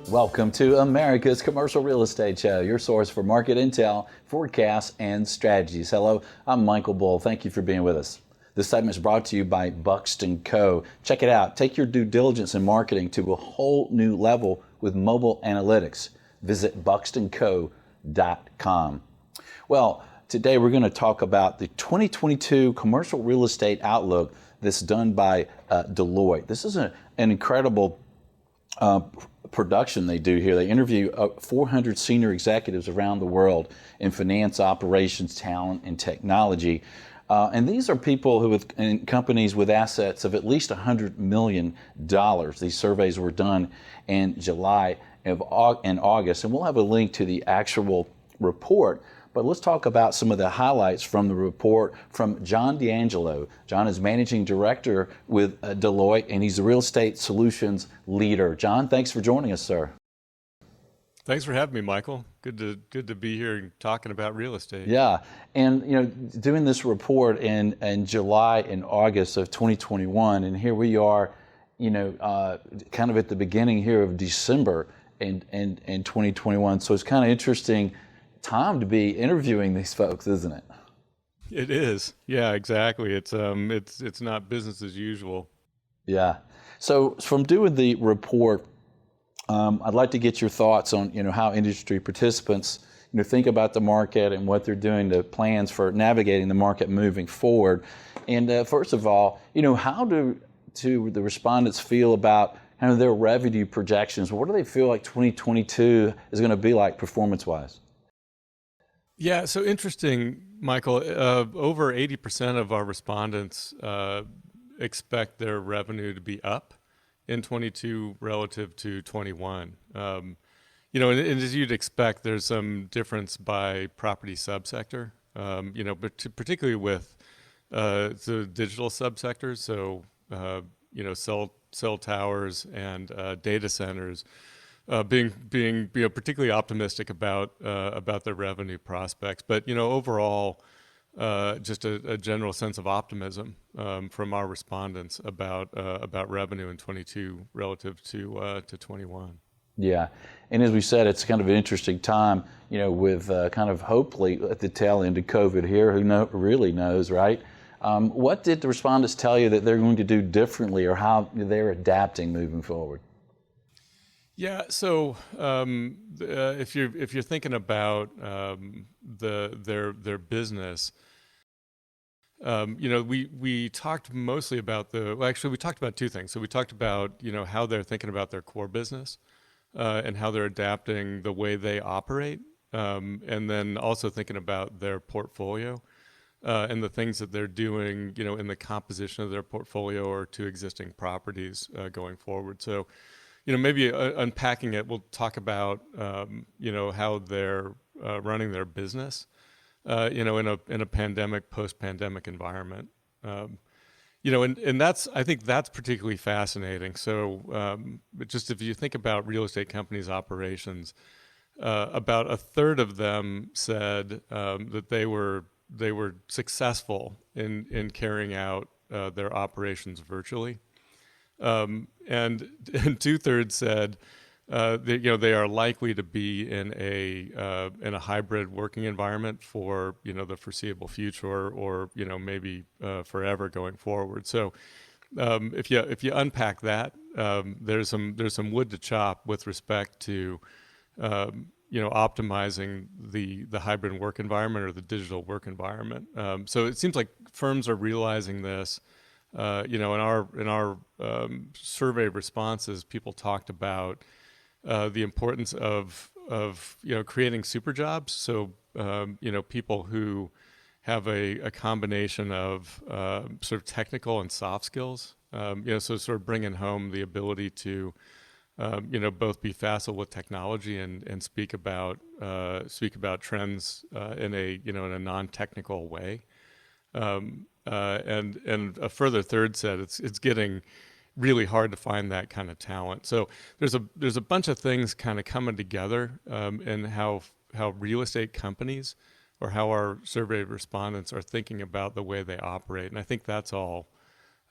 Welcome to America's Commercial Real Estate Show, your source for market intel, forecasts, and strategies. Hello, I'm Michael Bull. Thank you for being with us. This segment is brought to you by Buxton Co. Check it out. Take your due diligence in marketing to a whole new level with mobile analytics. Visit buxtonco.com. Well, today we're going to talk about the 2022 commercial real estate outlook that's done by Deloitte. This is an incredible production they do here. They interview 400 senior executives around the world in finance, operations, talent, and technology. And these are people who in companies with assets of at least $100 million. These surveys were done in July and August, and we'll have a link to the actual report. But let's talk about some of the highlights from the report from John D'Angelo. John is Managing Director with Deloitte, and he's the Real Estate Solutions Leader. John, thanks for joining us, sir. Thanks for having me, Michael. Good to be here talking about real estate. Yeah, and doing this report in July and August of 2021, and here we are, kind of at the beginning here of December in 2021. So it's kind of interesting time to be interviewing these folks, isn't it? It is. Yeah, exactly. It's not business as usual. Yeah. So from doing the report, I'd like to get your thoughts on how industry participants think about the market and what they're doing, the plans for navigating the market moving forward. And first of all, how do the respondents feel about kind of their revenue projections? What do they feel like 2022 is going to be like performance-wise? Yeah, so interesting, Michael. Over 80% of our respondents expect their revenue to be up in 22 relative to 21. And as you'd expect, there's some difference by property subsector, but particularly with the digital subsectors, so, cell towers and data centers, being particularly optimistic about their revenue prospects, but overall, just a general sense of optimism from our respondents about revenue in 22 relative to 21. Yeah, and as we said, it's kind of an interesting time, with kind of hopefully at the tail end of COVID here. Who really knows, right? What did the respondents tell you that they're going to do differently, or how they're adapting moving forward? Yeah, so if you're thinking about their business, we talked mostly about we talked about two things. So we talked about how they're thinking about their core business and how they're adapting the way they operate, and then also thinking about their portfolio and the things that they're doing, in the composition of their portfolio or to existing properties going forward. So. Maybe unpacking it, we'll talk about, how they're running their business, in a pandemic, post-pandemic environment. And I think that's particularly fascinating. So just if you think about real estate companies' operations, about a third of them said that they were successful in carrying out their operations virtually. And 2/3 said that they are likely to be in a hybrid working environment for the foreseeable future, or maybe forever going forward. So if you unpack that, there's some wood to chop with respect to optimizing the hybrid work environment or the digital work environment. So it seems like firms are realizing this. In our survey responses, people talked about the importance of creating super jobs. So people who have a combination of sort of technical and soft skills. So sort of bringing home the ability to both be facile with technology and speak about trends in a non-technical way. And a further third said it's getting really hard to find that kind of talent. So there's a bunch of things kind of coming together in how real estate companies or how our survey respondents are thinking about the way they operate. And I think that's all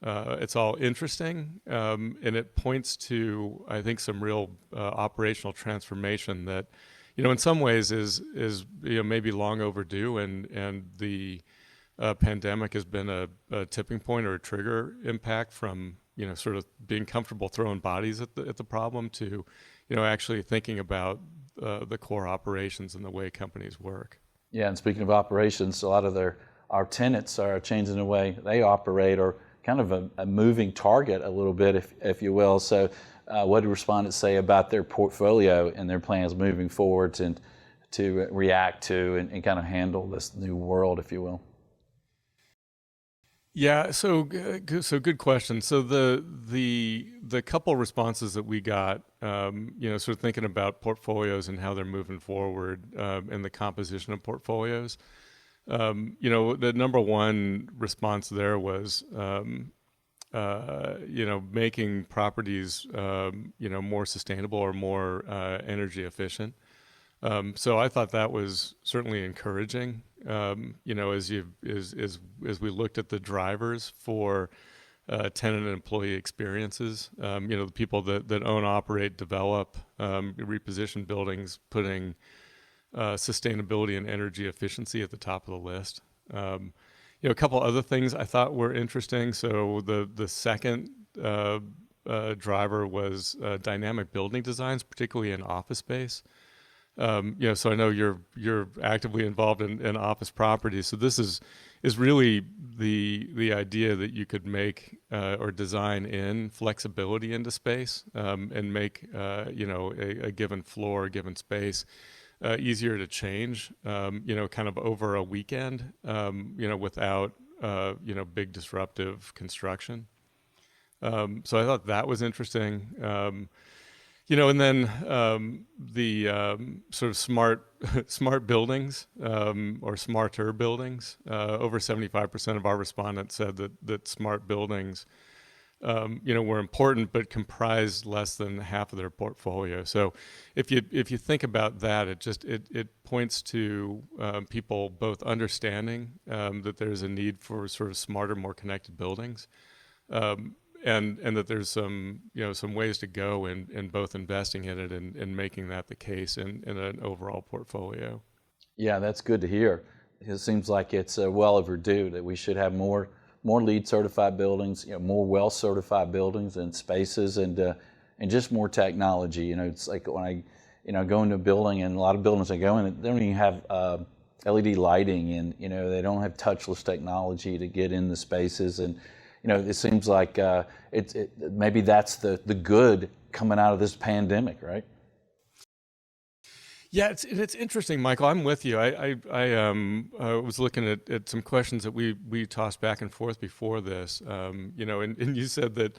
It's all interesting, and it points to, I think, some real operational transformation that, in some ways is maybe long overdue, and the pandemic has been a tipping point or a trigger impact from sort of being comfortable throwing bodies at the problem to actually thinking about the core operations and the way companies work. Yeah, and speaking of operations, a lot of our tenants are changing the way they operate, or kind of a moving target a little bit, if you will. So what do respondents say about their portfolio and their plans moving forward and to react to and kind of handle this new world, if you will? Yeah, so good question. So the couple responses that we got, sort of thinking about portfolios and how they're moving forward, and the composition of portfolios. The number one response there was, making properties, more sustainable or more energy efficient. So I thought that was certainly encouraging. As we looked at the drivers for tenant and employee experiences, the people that own, operate, develop, reposition buildings, putting sustainability and energy efficiency at the top of the list. A couple other things I thought were interesting. So the second driver was dynamic building designs, particularly in office space. So I know you're actively involved in office properties. So this is really the idea that you could make or design in flexibility into space, and make a given floor, a given space easier to change, kind of over a weekend, without big disruptive construction. So I thought that was interesting. And then the sort of smart buildings, or smarter buildings. Over 75% of our respondents said that smart buildings, were important, but comprised less than half of their portfolio. So if you think about that, it points to people both understanding that there's a need for sort of smarter, more connected buildings. And that there's some ways to go in both investing in it and making that the case in an overall portfolio. Yeah, that's good to hear. It seems like it's well overdue that we should have more LEED certified buildings, more WELL certified buildings and spaces, and just more technology. It's like when I go into a building, and a lot of buildings I go in, they don't even have LED lighting, and they don't have touchless technology to get in the spaces. And it seems like maybe that's the good coming out of this pandemic, right? Yeah, it's interesting, Michael. I'm with you. I was looking at some questions that we tossed back and forth before this. And you said that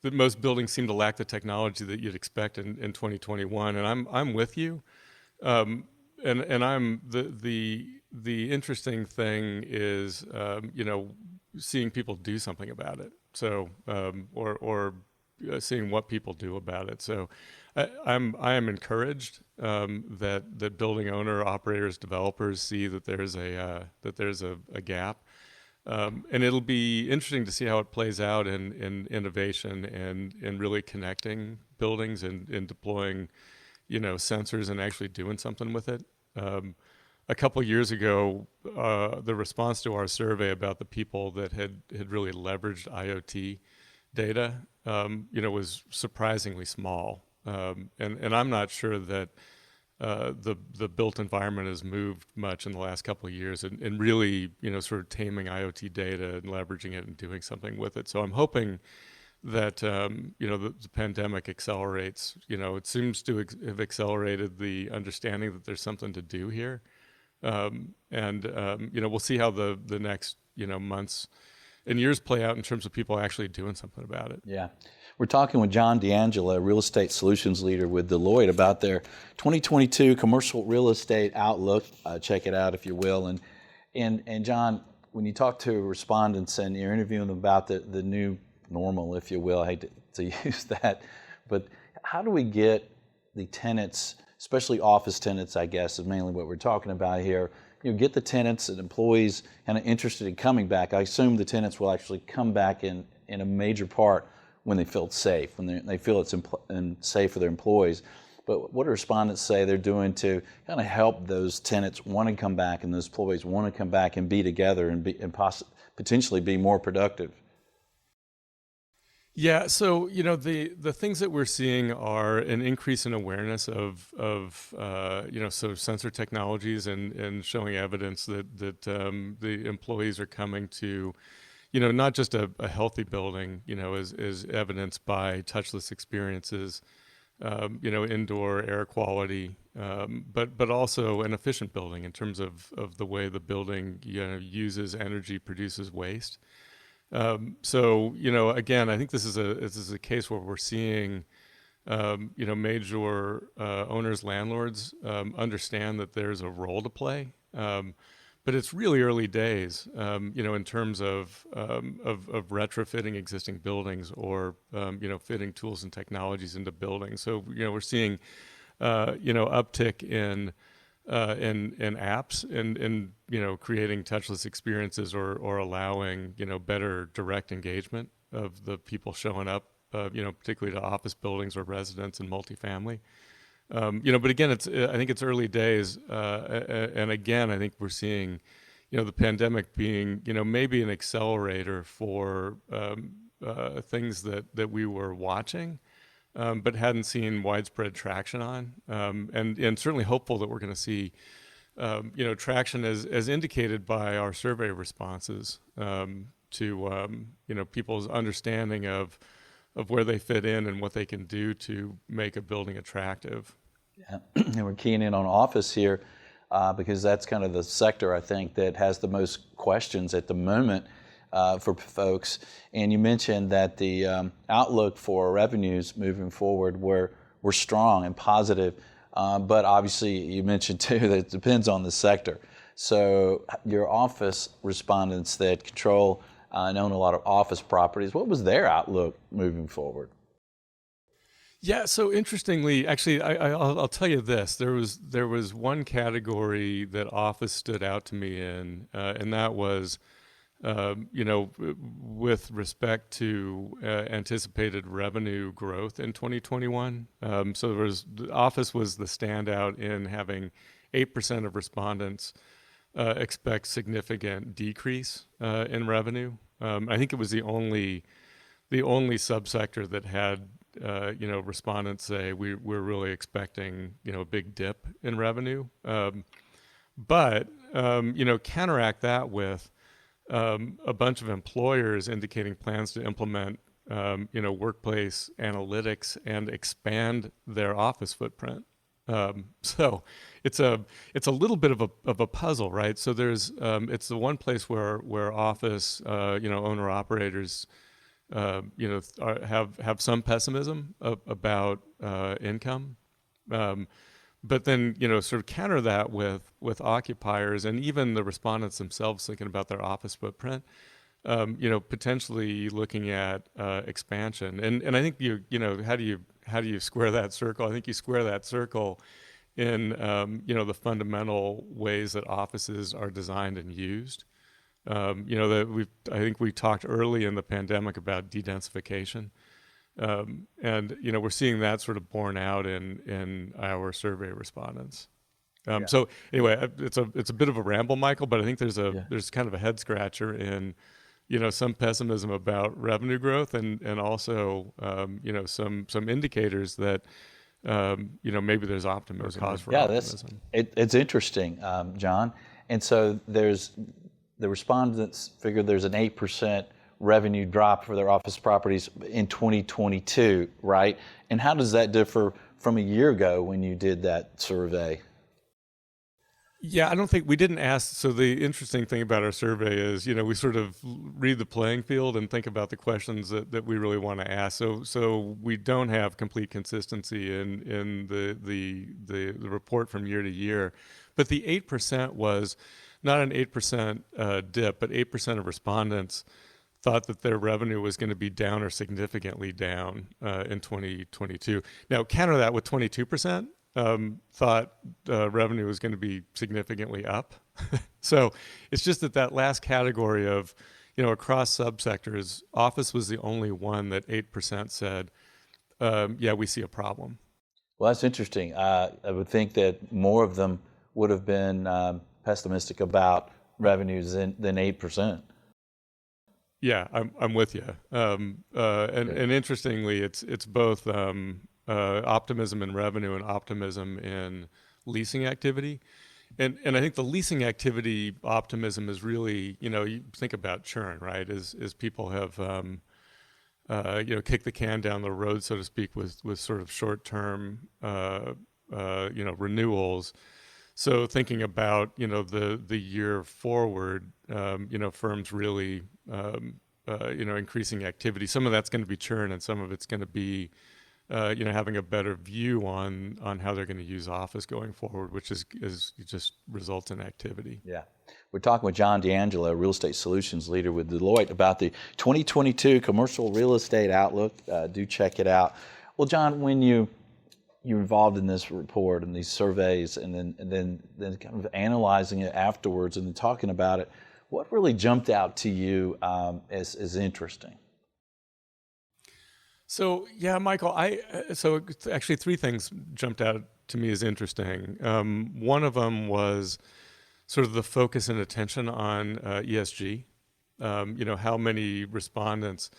most buildings seem to lack the technology that you'd expect in 2021, and I'm with you. And I'm the interesting thing is seeing people do something about it. So or seeing what people do about it. So I am encouraged that building owner, operators, developers see that there's a gap, and it'll be interesting to see how it plays out in innovation and really connecting buildings and deploying sensors and actually doing something with it. A couple years ago, the response to our survey about the people that had really leveraged IoT data, was surprisingly small. And I'm not sure that the built environment has moved much in the last couple of years, and really, sort of taming IoT data and leveraging it and doing something with it. So I'm hoping that the pandemic accelerates. It seems to have accelerated the understanding that there's something to do here. We'll see how the next months and years play out in terms of people actually doing something about it. Yeah. We're talking with John D'Angelo, Real Estate Solutions Leader with Deloitte, about their 2022 Commercial Real Estate Outlook. Check it out if you will. And John, when you talk to respondents and you're interviewing them about the new normal, if you will, I hate to use that, but how do we get the tenants, especially office tenants, I guess, is mainly what we're talking about here, get the tenants and employees kind of interested in coming back? I assume the tenants will actually come back and in a major part when they feel safe, when they feel it's safe for their employees. But what do respondents say they're doing to kind of help those tenants want to come back and those employees want to come back and be together and potentially be more productive? Yeah, so the things that we're seeing are an increase in awareness of so sensor technologies and showing evidence that the employees are coming to not just a healthy building, is evidenced by touchless experiences, indoor air quality, but also an efficient building in terms of the way the building uses energy, produces waste. So again, I think this is a case where we're seeing major owners, landlords understand that there's a role to play. But it's really early days, in terms of retrofitting existing buildings or fitting tools and technologies into buildings. So we're seeing uptick in apps and creating touchless experiences or allowing better direct engagement of the people showing up, particularly to office buildings or residents and multifamily. But again, I think it's early days, and again, I think we're seeing, the pandemic being, maybe an accelerator for things that we were watching, but hadn't seen widespread traction on, and certainly hopeful that we're going to see, traction as indicated by our survey responses to people's understanding of where they fit in and what they can do to make a building attractive. Yeah. And we're keying in on office here because that's kind of the sector, I think, that has the most questions at the moment for folks. And you mentioned that the outlook for revenues moving forward were strong and positive, but obviously you mentioned too that it depends on the sector. So your office respondents that control and own a lot of office properties, what was their outlook moving forward? Yeah, so interestingly, actually, I'll tell you this. There was one category that office stood out to me in, and that was, with respect to anticipated revenue growth in 2021. So the office was the standout in having 8% of respondents expect significant decrease in revenue. I think it was the only subsector that had respondents say we're really expecting a big dip in revenue, but counteract that with a bunch of employers indicating plans to implement workplace analytics and expand their office footprint. So it's a little bit of a puzzle, right? So there's it's the one place where office owner operators have some pessimism about income, but then sort of counter that with occupiers and even the respondents themselves thinking about their office footprint, potentially looking at expansion. And I think how do you square that circle? I think you square that circle in the fundamental ways that offices are designed and used. I think we talked early in the pandemic about dedensification, and we're seeing that sort of borne out in our survey respondents. Yeah. So anyway, it's a bit of a ramble, Michael, but I think there's kind of a head scratcher in some pessimism about revenue growth and also some indicators that maybe there's optimism, cause for optimism. It's interesting, John, and so the respondents figure there's an 8% revenue drop for their office properties in 2022, right? And how does that differ from a year ago when you did that survey? Yeah, I don't think we didn't ask. So the interesting thing about our survey is, we sort of read the playing field and think about the questions that we really want to ask. So we don't have complete consistency in the report from year to year. But the 8% was not an 8% dip, but 8% of respondents thought that their revenue was going to be down or significantly down in 2022. Now, counter that with 22%. Thought revenue was going to be significantly up. So it's just that last category of, across subsectors, office was the only one that 8% said, yeah, we see a problem. Well, that's interesting. I would think that more of them would have been pessimistic about revenues than 8%. Yeah, I'm with you. And interestingly, it's both optimism in revenue and optimism in leasing activity. And I think the leasing activity optimism is really, you think about churn, right? As people have kicked the can down the road, so to speak, with sort of short term renewals. So thinking about the year forward, firms really increasing activity. Some of that's going to be churn, and some of it's going to be having a better view on how they're going to use office going forward, which is just results in activity. Yeah. We're talking with John D'Angelo, Real Estate Solutions Leader with Deloitte, about the 2022 Commercial Real Estate Outlook. Do check it out. Well, John, when you're involved in this report and these surveys, and then kind of analyzing it afterwards and then talking about it, what really jumped out to you as interesting? So yeah, Michael, so actually three things jumped out to me as interesting. One of them was sort of the focus and attention on ESG. How many respondents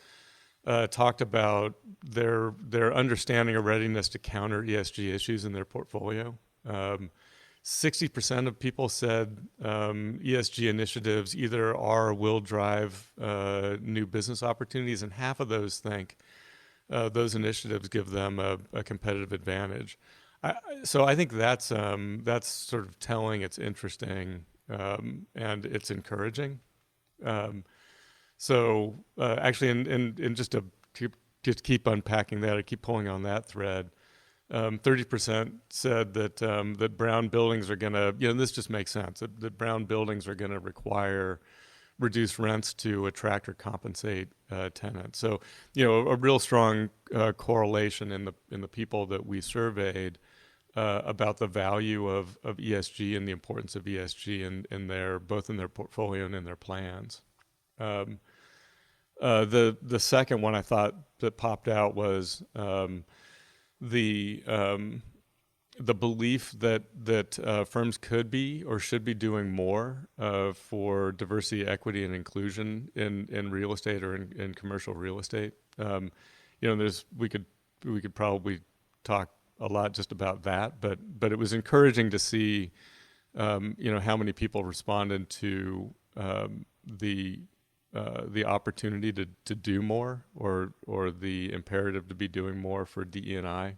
talked about their understanding or readiness to counter ESG issues in their portfolio. 60% of people said ESG initiatives either are or will drive new business opportunities, and half of those think those initiatives give them a competitive advantage. So I think that's sort of telling. It's interesting, and it's encouraging. Actually, and just to keep unpacking that, I keep pulling on that thread. 30% said that brown buildings are going to, this just makes sense, that brown buildings are going to require reduce rents to attract or compensate tenants. So, a real strong correlation in the people that we surveyed about the value of ESG and the importance of ESG in both in their portfolio and in their plans. The second one I thought that popped out was the belief that firms could be or should be doing more for diversity, equity, and inclusion in real estate or in commercial real estate. We could probably talk a lot just about that, but it was encouraging to see how many people responded to the opportunity to do more or the imperative to be doing more for DE&I.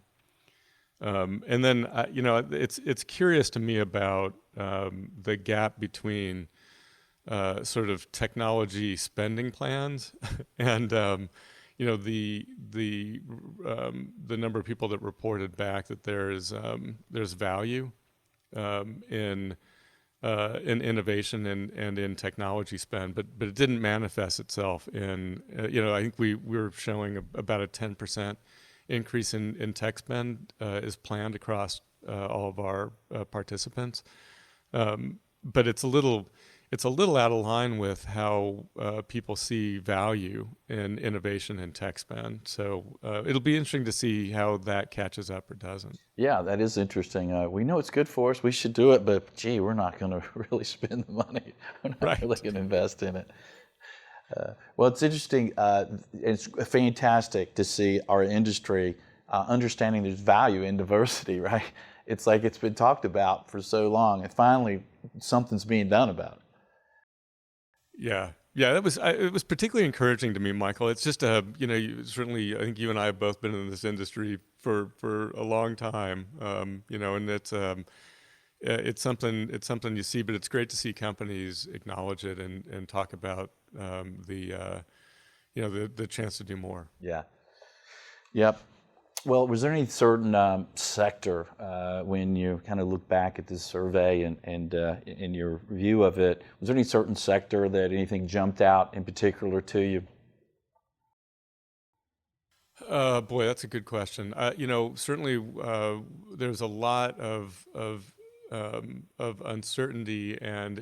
And then, it's curious to me about the gap between sort of technology spending plans and the number of people that reported back that there's value in innovation and in technology spend, but it didn't manifest itself in I think we were showing about a 10% increase in tech spend is planned across all of our participants, but it's a little out of line with how people see value in innovation and tech spend. So it'll be interesting to see how that catches up or doesn't. Yeah, that is interesting. We know it's good for us. We should do it, but gee, we're not going to really spend the money. We're not Right. really going to invest in it. Well, it's interesting. It's fantastic to see our industry understanding there's value in diversity, right? It's like it's been talked about for so long, and finally something's being done about it. Yeah, it was particularly encouraging to me, Michael. It's just certainly I think you and I have both been in this industry for a long time, and it's something you see, but it's great to see companies acknowledge it and talk about the chance to do more. Yeah. Yep. Well, was there any certain sector when you kind of look back at this survey and in your review of it, was there any certain sector that anything jumped out in particular to you? Boy, that's a good question. Certainly there's a lot of of uncertainty and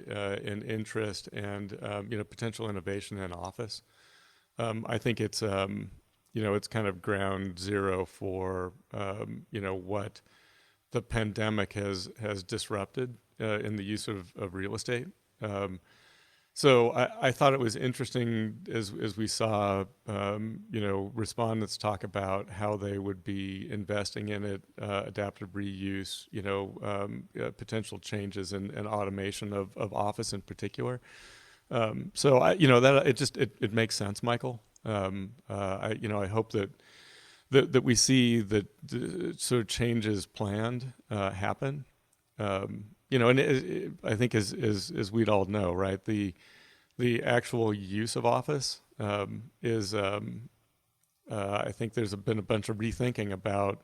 interest and potential innovation in office. I think it's it's kind of ground zero for what the pandemic has disrupted in the use of real estate. So I thought it was interesting as we saw, respondents talk about how they would be investing in it, adaptive reuse, potential changes and automation of office in particular. So it makes sense, Michael. I hope that we see that the sort of changes planned happen. And I think as we'd all know, right, the actual use of office is I think there's been a bunch of rethinking about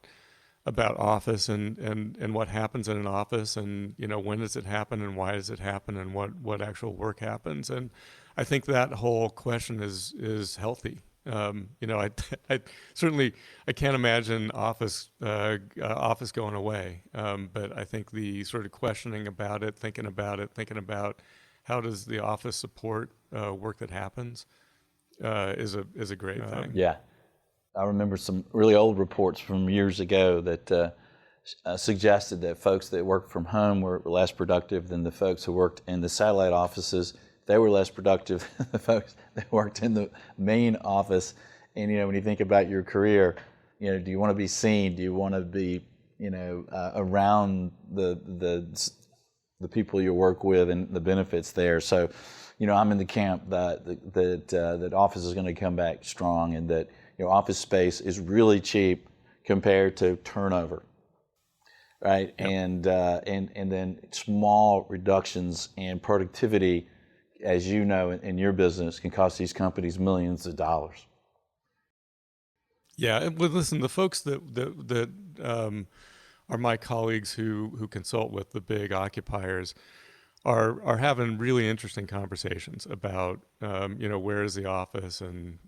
office and what happens in an office, and when does it happen and why does it happen and what actual work happens. And I think that whole question is healthy. I certainly I can't imagine office going away, but I think the sort of questioning about it, thinking about how does the office support work that happens, is a great thing. Yeah, I remember some really old reports from years ago that suggested that folks that worked from home were less productive than the folks who worked in the satellite offices. They were less productive than the folks that worked in the main office. And, when you think about your career, do you want to be seen? Do you want to be, around the people you work with and the benefits there? So, I'm in the camp that office is going to come back strong, and that, office space is really cheap compared to turnover. Right. Yep. And then small reductions in productivity, as you know, in your business, can cost these companies millions of dollars. Yeah, well, listen, the folks that are my colleagues who consult with the big occupiers are having really interesting conversations about where is the office, and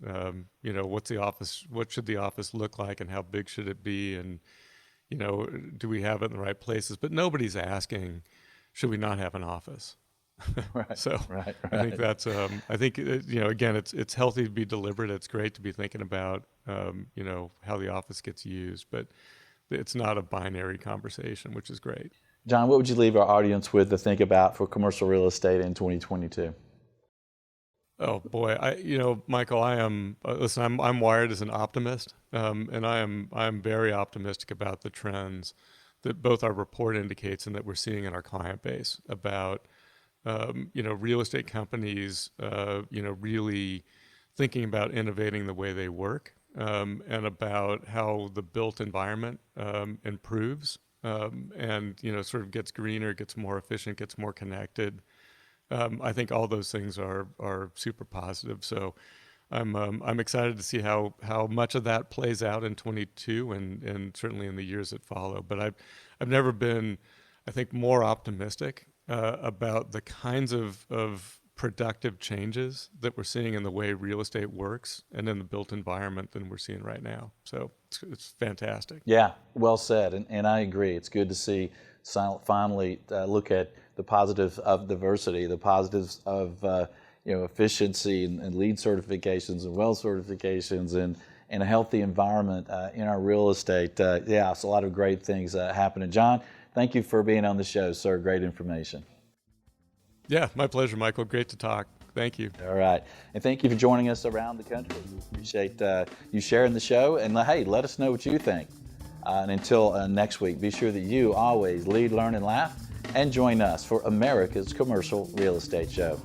what's the office, what should the office look like, and how big should it be, and do we have it in the right places? But nobody's asking, should we not have an office? Right. So right. I think that's again, it's healthy to be deliberate. It's great to be thinking about how the office gets used, but it's not a binary conversation, which is great. John, what would you leave our audience with to think about for commercial real estate in 2022? Oh boy, Michael, I am. Listen, I'm wired as an optimist, and I'm very optimistic about the trends that both our report indicates and that we're seeing in our client base about real estate companies, really thinking about innovating the way they work, and about how the built environment improves, and sort of gets greener, gets more efficient, gets more connected. I think all those things are super positive. So I'm excited to see how much of that plays out in 22 and certainly in the years that follow. But I've never been, I think, more optimistic about the kinds of productive changes that we're seeing in the way real estate works and in the built environment than we're seeing right now. So it's fantastic. Yeah, well said. And I agree. It's good to see finally look at the positives of diversity, the positives of efficiency and LEED certifications and WELL certifications and a healthy environment in our real estate. It's a lot of great things happening. John, thank you for being on the show, sir. Great information. Yeah, my pleasure, Michael. Great to talk. Thank you. All right. And thank you for joining us around the country. We appreciate you sharing the show. And hey, let us know what you think. And until next week, be sure that you always lead, learn, and laugh. And join us for America's Commercial Real Estate Show.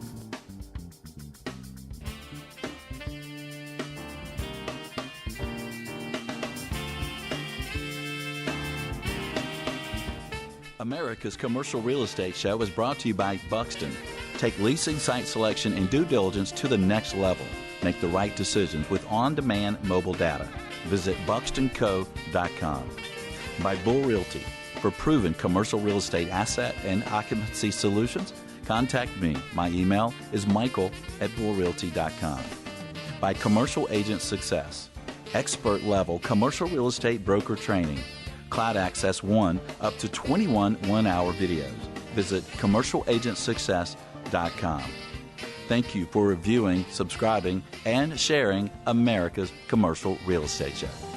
America's Commercial Real Estate Show is brought to you by Buxton. Take leasing, site selection, and due diligence to the next level. Make the right decisions with on-demand mobile data. Visit buxtonco.com. By Bull Realty. For proven commercial real estate asset and occupancy solutions, contact me. My email is michael@bullrealty.com. By Commercial Agent Success. Expert level commercial real estate broker training. Cloud Access One up to 21 one-hour videos. Visit commercialagentsuccess.com. Thank you for reviewing, subscribing, and sharing America's Commercial Real Estate Show.